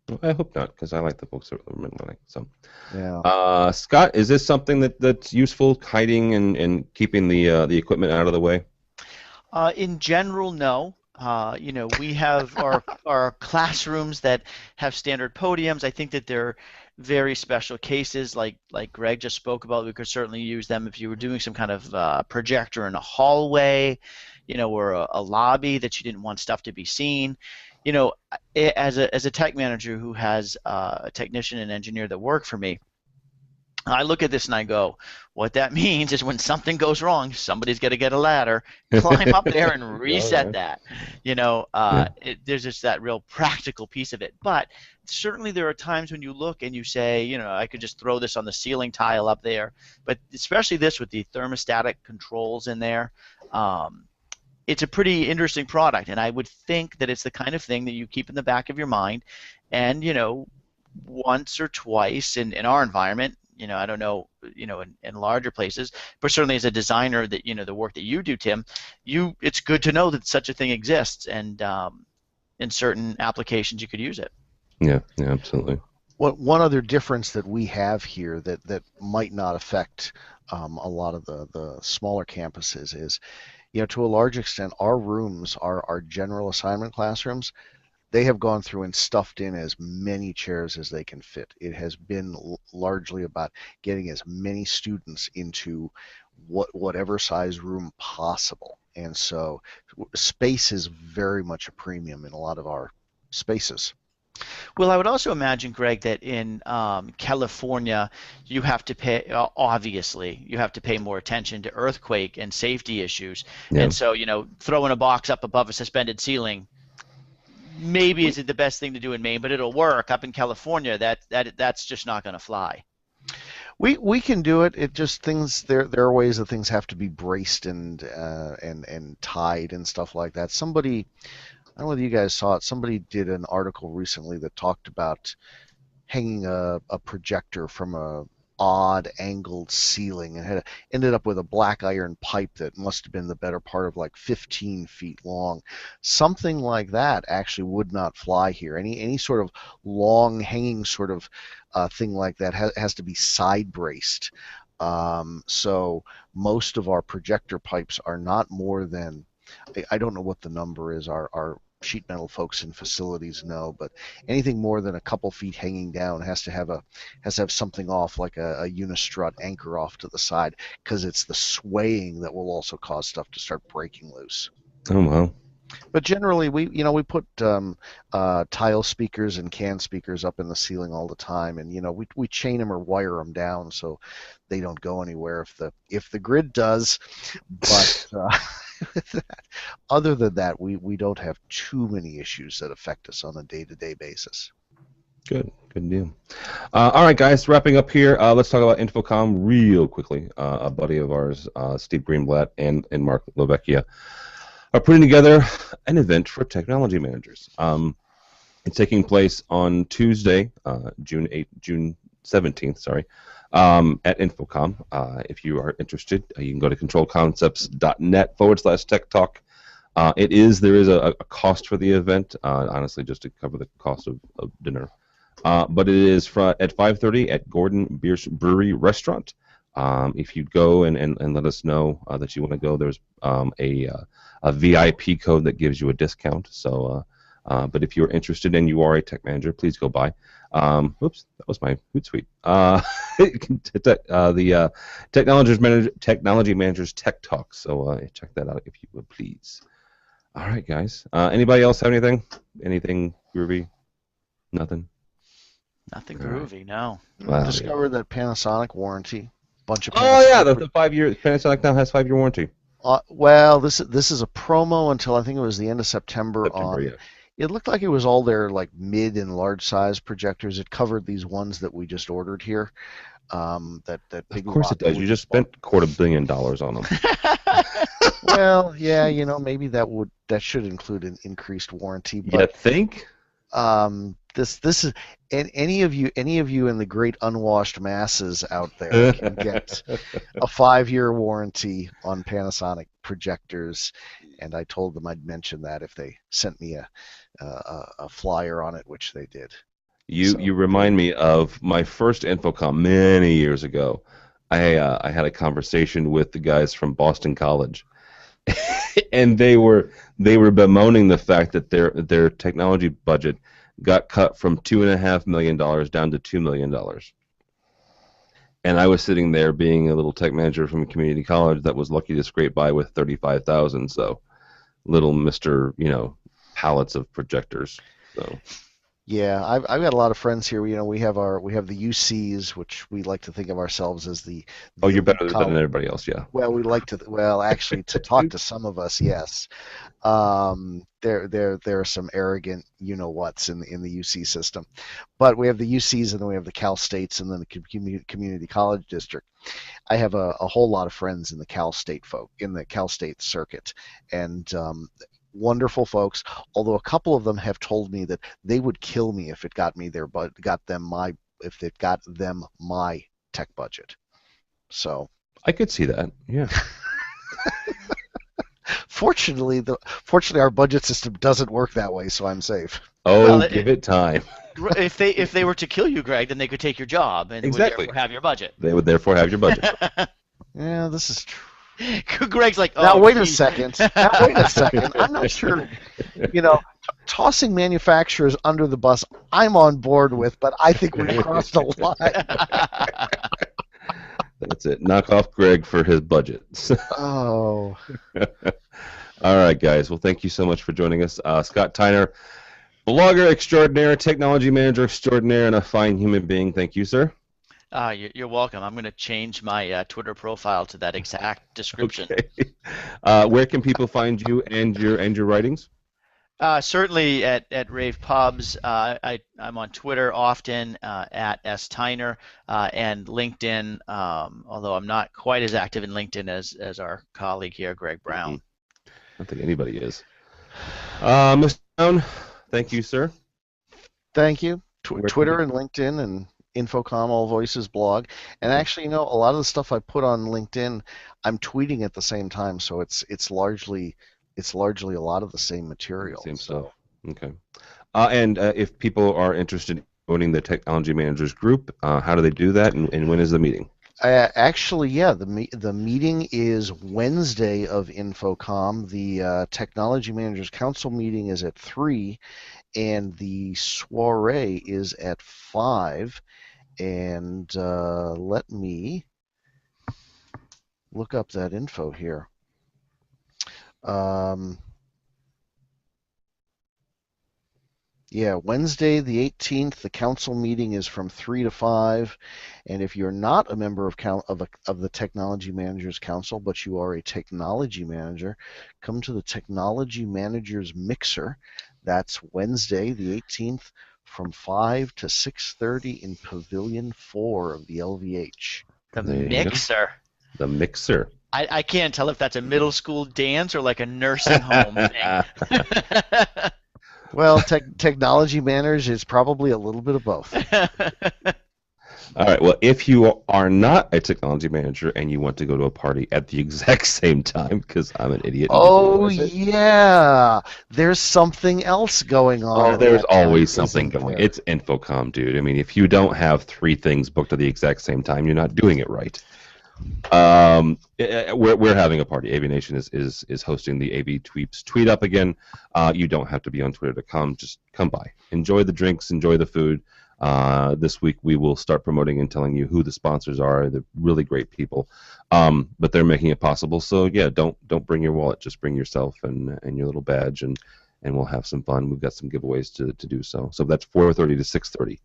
Well, I hope not, because I like the books that are Mid-Atlantic. So, Yeah. Scott, is this something that's useful, hiding and keeping the equipment out of the way? In general, no. We have our classrooms that have standard podiums. I think that they're very special cases, like Greg just spoke about. We could certainly use them if you were doing some kind of projector in a hallway, or a lobby that you didn't want stuff to be seen. As a tech manager who has a technician and engineer that work for me, I look at this and I go, what that means is when something goes wrong, somebody's got to get a ladder, climb up there, and Oh, reset yeah. that. Yeah. There's just that real practical piece of it. But certainly there are times when you look and you say, I could just throw this on the ceiling tile up there. But especially this with the thermostatic controls in there, it's a pretty interesting product. And I would think that it's the kind of thing that you keep in the back of your mind. And, once or twice in our environment, I don't know, in larger places, but certainly as a designer that, the work that you do, Tim, it's good to know that such a thing exists, and in certain applications you could use it. Yeah, absolutely. One other difference that we have here that might not affect a lot of the smaller campuses is, to a large extent, our rooms, our general assignment classrooms, they have gone through and stuffed in as many chairs as they can fit. It has been largely about getting as many students into whatever size room possible. And so space is very much a premium in a lot of our spaces. Well, I would also imagine, Greg, that in California, you have to pay, obviously, you have to pay more attention to earthquake and safety issues. Yeah. And so, throwing a box up above a suspended ceiling maybe isn't the best thing to do in Maine, but it'll work. Up in California, that's just not going to fly. We can do it. It just there are ways that things have to be braced and tied and stuff like that. Somebody, I don't know whether you guys saw it. Somebody did an article recently that talked about hanging a projector from a odd angled ceiling and ended up with a black iron pipe that must have been the better part of like 15 feet long. Something like that actually would not fly here. Any sort of long hanging sort of thing like that has to be side braced. So most of our projector pipes are not more than, I don't know what the number is. Our sheet metal folks in facilities know, but anything more than a couple feet hanging down has to have something off, like a unistrut anchor off to the side, because it's the swaying that will also cause stuff to start breaking loose. Oh, wow. But generally, we put tile speakers and can speakers up in the ceiling all the time, and we chain them or wire them down so they don't go anywhere if the grid does. But other than that, we don't have too many issues that affect us on a day-to-day basis. Good deal. All right, guys, wrapping up here. Let's talk about Infocom real quickly. A buddy of ours, Steve Greenblatt and Mark Lovecchia, are putting together an event for technology managers. It's taking place on Tuesday, June 17th, sorry, at Infocom. If you are interested, you can go to controlconcepts.net/Tech Talk. There is a cost for the event, honestly, just to cover the cost of dinner. But it is at 5:30 at Gordon Brewery Restaurant. If you go and let us know that you want to go, there's a VIP code that gives you a discount. So, but if you're interested and you are a tech manager, please go by. Oops, that was my Hootsuite. The Technology Managers Tech Talk. So check that out if you would, please. All right, guys. Anybody else have anything? Anything groovy? Nothing. Nothing groovy, no. Wow, discovered that Panasonic warranty. Bunch of the 5 year Panasonic now has 5-year warranty. Well, this is a promo until I think it was the end of September on yeah. It looked like it was all their like mid and large size projectors. It covered these ones that we just ordered here. That Of big course lot it that does. we You just just bought. spent $250 million on them. Well, yeah, maybe that should include an increased warranty, You but think? this is, and any of you in the great unwashed masses out there can get a 5-year warranty on Panasonic projectors, and I told them I'd mention that if they sent me a flyer on it, which they did. You So remind me of my first Infocom many years ago. I had a conversation with the guys from Boston College, and they were bemoaning the fact that their technology budget got cut from $2.5 million down to $2 million. And I was sitting there being a little tech manager from a community college that was lucky to scrape by with 35,000. So little Mister, pallets of projectors. So. yeah, I've got a lot of friends here. We have the UCs, which we like to think of ourselves as Oh, the you're elite better than college. everybody else, yeah. Well, actually, to talk to some of us, yes. There are some arrogant whats in the UC system, but we have the UCs and then we have the Cal States and then the community college district. I have a whole lot of friends in the Cal State circuit, and wonderful folks. Although a couple of them have told me that they would kill me if it got them my tech budget. So I could see that, yeah. fortunately, our budget system doesn't work that way, so I'm safe. Oh, Well, give it time. If they were to kill you, Greg, then they could take your job and Exactly. would therefore have your budget. They would therefore have your budget. Yeah, this is true. Greg's like, Now oh, wait a geez. second. I'm not sure. Tossing manufacturers under the bus, I'm on board with, but I think we've crossed a line. That's it. Knock off Greg for his budget. Oh. All right, guys. Well, thank you so much for joining us. Scott Tyner, blogger extraordinaire, technology manager extraordinaire, and a fine human being. Thank you, sir. You're welcome. I'm going to change my Twitter profile to that exact description. Okay. Where can people find you and your writings? Certainly at Rave Pubs. I'm on Twitter often at STyner and LinkedIn, although I'm not quite as active in LinkedIn as our colleague here, Greg Brown. I don't think anybody is. Mr. Brown, thank you, sir. Thank you. Twitter and LinkedIn and Infocom All Voices blog. And actually, a lot of the stuff I put on LinkedIn, I'm tweeting at the same time, so it's largely a lot of the same material. Same stuff. Okay. And if people are interested in joining the Technology Managers Group, how do they do that, and when is the meeting? Actually, yeah, the meeting is Wednesday of Infocom. The Technology Managers Council meeting is at 3, and the soiree is at 5. And let me look up that info here. Yeah, Wednesday the 18th, the council meeting is from 3 to 5, and if you're not a member of the Technology Managers Council, but you are a technology manager, come to the Technology Managers Mixer. That's Wednesday the 18th from 5 to 6:30 in Pavilion 4 of the LVH. The Mixer. The Mixer. I can't tell if that's a middle school dance or like a nursing home thing. Well, technology managers is probably a little bit of both. All right. Well, if you are not a technology manager and you want to go to a party at the exact same time, because I'm an idiot. Oh, yeah. There's something else going on. Oh, there's always something going on. It's Infocom, dude. I mean, if you don't have 3 things booked at the exact same time, you're not doing it right. We're having a party. AV Nation is hosting the AV Tweeps Tweet Up again. You don't have to be on Twitter to come. Just come by. Enjoy the drinks. Enjoy the food. This week we will start promoting and telling you who the sponsors are. They're really great people, but they're making it possible. So yeah, don't bring your wallet. Just bring yourself and your little badge, and we'll have some fun. We've got some giveaways to do so. So that's 4:30 to 6:30.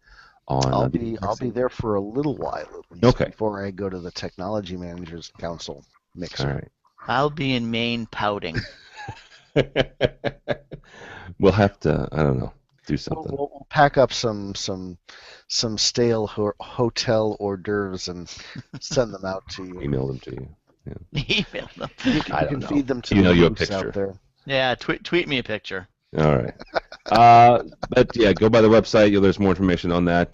I'll be there for a little while at least before I go to the Technology Managers Council mixer. All right. I'll be in Maine pouting. We'll have to, I don't know, do We'll, something. we'll pack up some stale hotel hors d'oeuvres and send them out to you. Email them to you. Email them. You I can don't know. feed them to Email the you a moose picture. out there. Yeah, tweet me a picture. All right. But yeah, go by the website. There's more information on that.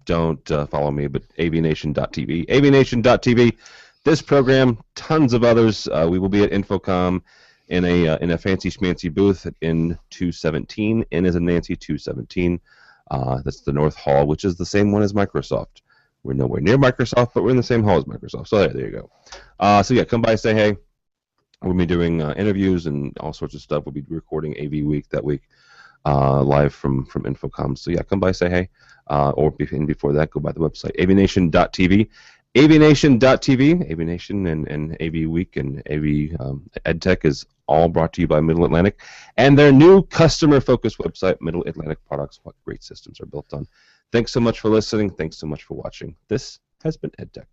Don't follow me, but avnation.tv. avnation.tv. This program, tons of others. We will be at Infocom in a fancy schmancy booth in 217. N as in Nancy 217. That's the North Hall, which is the same one as Microsoft. We're nowhere near Microsoft, but we're in the same hall as Microsoft. So there you go. So yeah, come by, say hey. We'll be doing interviews and all sorts of stuff. We'll be recording AV Week that week, live from Infocom. So yeah, come by, say hey, or before that, go by the website avnation.tv, avnation.tv. AVNation and AV Week and AV EdTech is all brought to you by Middle Atlantic and their new customer-focused website, Middle Atlantic Products: What Great Systems Are Built On. Thanks so much for listening. Thanks so much for watching. This has been EdTech.